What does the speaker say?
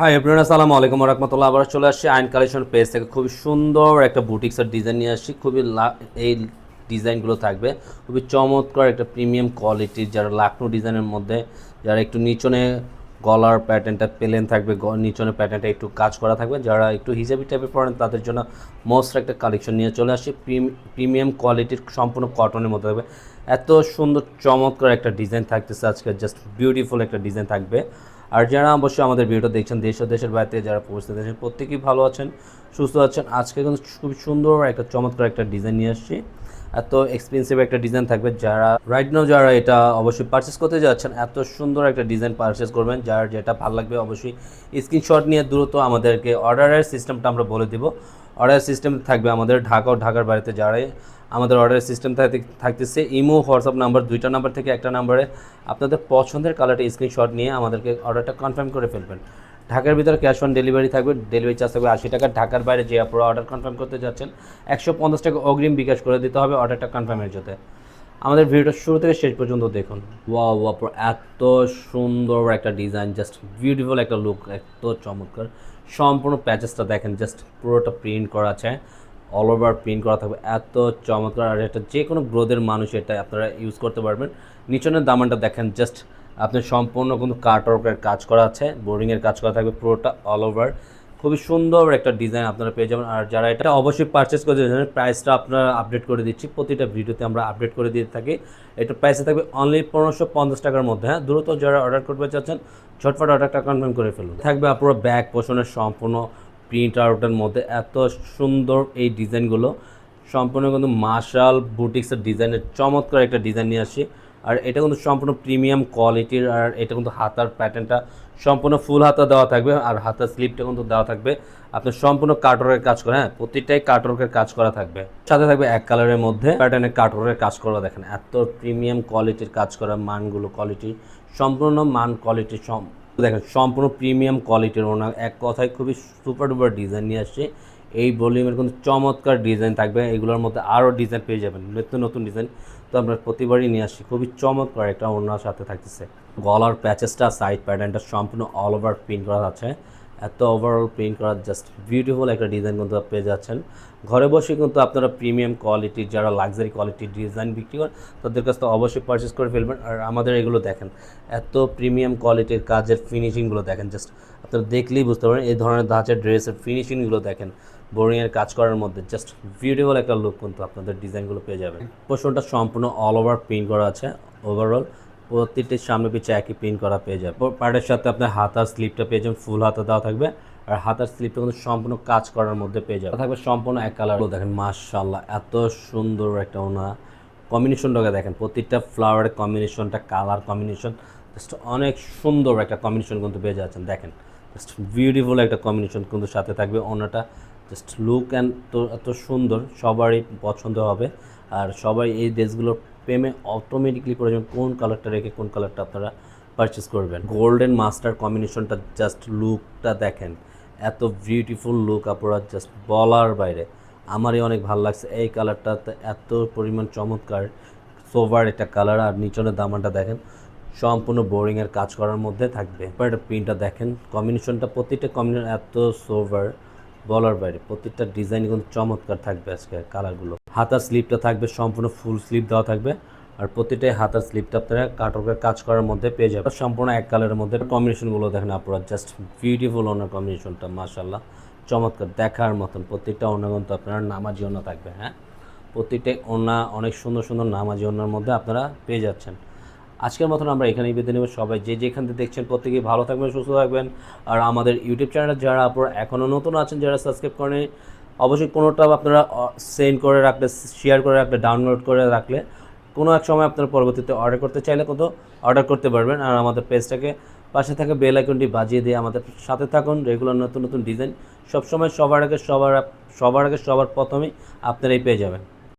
Hi everyone, আসসালামু আলাইকুম ওয়া রাহমাতুল্লাহ। আবার চলে আসছি আইন কালেকশন পেজ থেকে খুবই সুন্দর একটা বুটিক্সের ডিজাইন নিয়ে আসছি। এই ডিজাইনগুলো থাকবে খুবই চমৎকার একটা প্রিমিয়াম কোয়ালিটির, যারা লাকনো ডিজাইনের মধ্যে, যারা একটু নিচনে গলার প্যাটার্নটা প্লেন থাকবে, নিচনের প্যাটার্নটা একটু কাজ করা থাকবে, যারা একটু হিজাবি টাইপের পড়েন তাদের জন্য মোস্ট একটা কালেকশন নিয়ে চলে আসছি। প্রিমিয়াম কোয়ালিটির সম্পূর্ণ কটনের মধ্যে থাকবে। এত সুন্দর চমৎকার একটা ডিজাইন থাকতেছে আজকে, জাস্ট বিউটিফুল একটা ডিজাইন থাকবে। আর যারা অবশ্যই আমাদের ভিডিও দেখছেন দেশ ও দেশের বাইরে যারা পৌঁছতে দেখছেন, প্রত্যেকেই ভালো আছেন, সুস্থ আছেন। আজকে কিন্তু খুবই সুন্দর একটা চমৎকার একটা ডিজাইন নিয়ে আসছি। এত এক্সপেন্সিভ একটা ডিজাইন থাকবে, যারা রাইট নাও যারা এটা অবশ্যই পারচেস করতে যাচ্ছেন, এত সুন্দর একটা ডিজাইন পারচেস করবেন। যার যেটা ভালো লাগবে অবশ্যই স্ক্রিনশট নিয়ে দ্রুত আমাদেরকে অর্ডারের সিস্টেমটা আমরা বলে দেবো। অর্ডার সিস্টেম থাকবে আমাদের ঢাকা ও ঢাকার বাড়িতে যারাই আমাদের অর্ডারের সিস্টেম থাকতেছে ইমো হোয়াটসঅ্যাপ নাম্বার, দুইটা নাম্বার থেকে একটা নাম্বারে আপনাদের পছন্দের কালারটা স্ক্রিনশট নিয়ে আমাদেরকে অর্ডারটা কনফার্ম করে ফেলবেন। ঢাকার ভিতরে ক্যাশ অন ডেলিভারি থাকবে, ডেলিভারি চার্জ থাকবে 80 টাকা। ঢাকার বাইরে যে আপনারা অর্ডার কনফার্ম করতে যাচ্ছেন 150 টাকা অগ্রিম বিকাশ করে দিতে হবে অর্ডারটা কনফার্মের জন্য। আমাদের ভিডিওটা শুরু থেকে শেষ পর্যন্ত দেখুন। ওয়াও ওয়াও, এত সুন্দর একটা ডিজাইন, জাস্ট বিউটিফুল একটা লুক, এত চমৎকার। সম্পূর্ণ প্যাচেসটা দেখেন, জাস্ট পুরোটা প্রিন্ট করা আছে, অল ওভার প্রিন্ট করা থাকবে, এত চমৎকার। আর এটা যে কোনো গ্রোথের মানুষ এটা আপনারা ইউজ করতে পারবেন। নিচনের দামানটা দেখেন, জাস্ট আপনার সম্পূর্ণ কিন্তু কাটওয়ার্কের কাজ করা আছে, বোর্ডিংয়ের কাজ করা থাকবে পুরোটা অল ওভার। খুবই সুন্দর একটা ডিজাইন আপনারা পেয়ে যাবেন। আর যারা এটা অবশ্যই পারচেস করতে চান, প্রাইসটা আপনারা আপডেট করে দিচ্ছি, প্রতিটা ভিডিওতে আমরা আপডেট করে দিয়ে থাকি। এটা প্রাইসে থাকবে অনলি 1550 টাকার মধ্যে। হ্যাঁ, দ্রুত যারা অর্ডার করতে চাচ্ছেন ঝটফট অর্ডারটা কনফার্ম করে ফেলুন। থাকবে আপনার ব্যাক পোর্শনের সম্পূর্ণ প্রিন্ট আউটের মধ্যে এত সুন্দর এই ডিজাইনগুলো, সম্পূর্ণ কিন্তু মার্শাল বুটিক্সের ডিজাইনের চমৎকার একটা ডিজাইন নিয়ে আসি। আর এটা কিন্তু সম্পূর্ণ প্রিমিয়াম কোয়ালিটির। আর এটা কিন্তু হাতার প্যাটার্নটা সম্পূর্ণ ফুল হাতা দেওয়া থাকবে, আর হাতার স্লিপটা কিন্তু দেওয়া থাকবে আপনার সম্পূর্ণ কাটওয়ার্কের কাজ করা। হ্যাঁ, প্রতিটাই কাটওয়ার্কের কাজ করা থাকবে, সাথে থাকবে এক কালারের মধ্যে প্যাটার্নের কাটওয়ার্কের কাজ করা। দেখেন এত প্রিমিয়াম কোয়ালিটির কাজ করা, মানগুলো কোয়ালিটি সম্পূর্ণ মান কোয়ালিটি দেখেন সম্পূর্ণ প্রিমিয়াম কোয়ালিটির। ওনার এক কথায় খুবই সুপার ডুপার ডিজাইন নিয়ে আসছে। এই ভলিউমের কিন্তু চমৎকার ডিজাইন থাকবে, এগুলোর মধ্যে আরও ডিজাইন পেয়ে যাবেন, নিত্য নতুন ডিজাইন। তো আমরা প্রতিবারই নিয়ে আসি, খুবই চমৎকার একটা ওনার সাথে থাকতেছে। গলার প্যাচেসটা সাইড প্যাটার্নটা সম্পূর্ণ অল ওভার প্রিন্ট করা আছে, এত ওভারঅল প্রিন্ট করা, জাস্ট বিউটিফুল একটা ডিজাইন কিন্তু পেয়ে যাচ্ছেন। ঘরে বসে কিন্তু আপনারা প্রিমিয়াম কোয়ালিটির, যারা লাক্সারি কোয়ালিটির ডিজাইন বিক্রি করেন তাদের কাছ থেকে অবশ্যই পারচেস করে ফেলবেন। আর আমাদের এগুলো দেখেন, এত প্রিমিয়াম কোয়ালিটির কাজের ফিনিশিংগুলো দেখেন, জাস্ট আপনারা দেখলেই বুঝতে পারেন। এই ধরনের ধাঁচের ড্রেসের ফিনিশিংগুলো দেখেন, বোরিংয়ের কাজ করার মধ্যে জাস্ট বিউটিফুল একটা লুক কিন্তু আপনাদের ডিজাইনগুলো পেয়ে যাবেন। পোর্শনটা সম্পূর্ণ অল ওভার প্রিন্ট করা আছে, ওভারঅল প্রতিটির সামনে পিছিয়ে একই প্রিন্ট করা পেয়ে যাবে। প্যাডের সাথে আপনার হাতার স্লিপটা পেয়ে যাবেন, ফুল হাতা দেওয়া থাকবে। আর হাতার স্লিপটা কিন্তু সম্পূর্ণ কাজ করার মধ্যে পেয়ে যাবে, থাকবে সম্পূর্ণ এক কালার। দেখেন মাশাআল্লাহ, এত সুন্দর একটা ওনা কম্বিনেশনটাকে দেখেন, প্রতিটা ফ্লাওয়ারের কম্বিনেশনটা, কালার কম্বিনেশন জাস্ট অনেক সুন্দর একটা কম্বিনেশন কিন্তু পেয়ে যাচ্ছেন। দেখেন জাস্ট বিউটিফুল একটা কম্বিনেশন কিন্তু সাথে থাকবে। ওনাটা জাস্ট লুক অ্যান্ড তো এত সুন্দর, সবারই পছন্দ হবে। আর সবাই এই ড্রেসগুলোর প্রেমে অটোমেটিকলি পড়ে যাবেন, কোন কালারটা রেখে কোন কালারটা আপনারা পারচেস করবেন। গোল্ডেন মাস্টার কম্বিনেশনটা, জাস্ট লুকটা দেখেন, এত বিউটিফুল লুক আপনারা জাস্ট বলার বাইরে। আমারই অনেক ভালো লাগছে এই কালারটাতে, এত পরিমাণ চমৎকার সোভার একটা কালার। আর নিচনের দামানটা দেখেন, সম্পূর্ণ বোরিংয়ের কাজ করার মধ্যে থাকবে। এটা প্রিন্টটা দেখেন, কম্বিনেশনটা প্রতিটা কম্বিনেশন এত সোভার বলার বাইরে, প্রতিটা ডিজাইন কিন্তু চমৎকার থাকবে আজকে কালারগুলো। হাতার স্লিপটা থাকবে সম্পূর্ণ ফুল স্লিপ দেওয়া থাকবে, আর প্রতিটাই হাতার স্লিপটা আপনারা কাটওয়ার্কের কাজ করার মধ্যে পেয়ে যাবেন। সম্পূর্ণ এক কালারের মধ্যে কম্বিনেশনগুলো দেখেন আপনারা, জাস্ট বিউটিফুল ওনার কম্বিনেশনটা মাশাআল্লাহ চমৎকার, দেখার মতন। প্রত্যেকটা ওনা কিন্তু আপনারা নামাজি ওনা থাকবে। হ্যাঁ, প্রত্যেকটাই ওনা অনেক সুন্দর সুন্দর নামাজি ওনার মধ্যে আপনারা পেয়ে যাচ্ছেন। আজকের মতন আমরা এখানেই বিদায় নেব। সবাই যে যেখান থেকে দেখছেন প্রত্যেকেই ভালো থাকবেন, সুস্থ থাকবেন। আর আমাদের ইউটিউব চ্যানেলে যারা আপনারা এখনও নতুন আছেন, যারা সাবস্ক্রাইব করেন, অবশ্যই কোনোটা আপনারা সেন্ড করে রাখলে, শেয়ার করে রাখলে, ডাউনলোড করে রাখলে কোনো এক সময় আপনারা পরবর্তীতে অর্ডার করতে চাইলে কোথাও অর্ডার করতে পারবেন। আর আমাদের পেজটাকে পাশে থাকা বেল আইকনটি বাজিয়ে দিয়ে আমাদের সাথে থাকুন। রেগুলার নতুন নতুন ডিজাইন সবসময় সবার আগে সবার প্রথমেই আপনারাই পেয়ে যাবেন।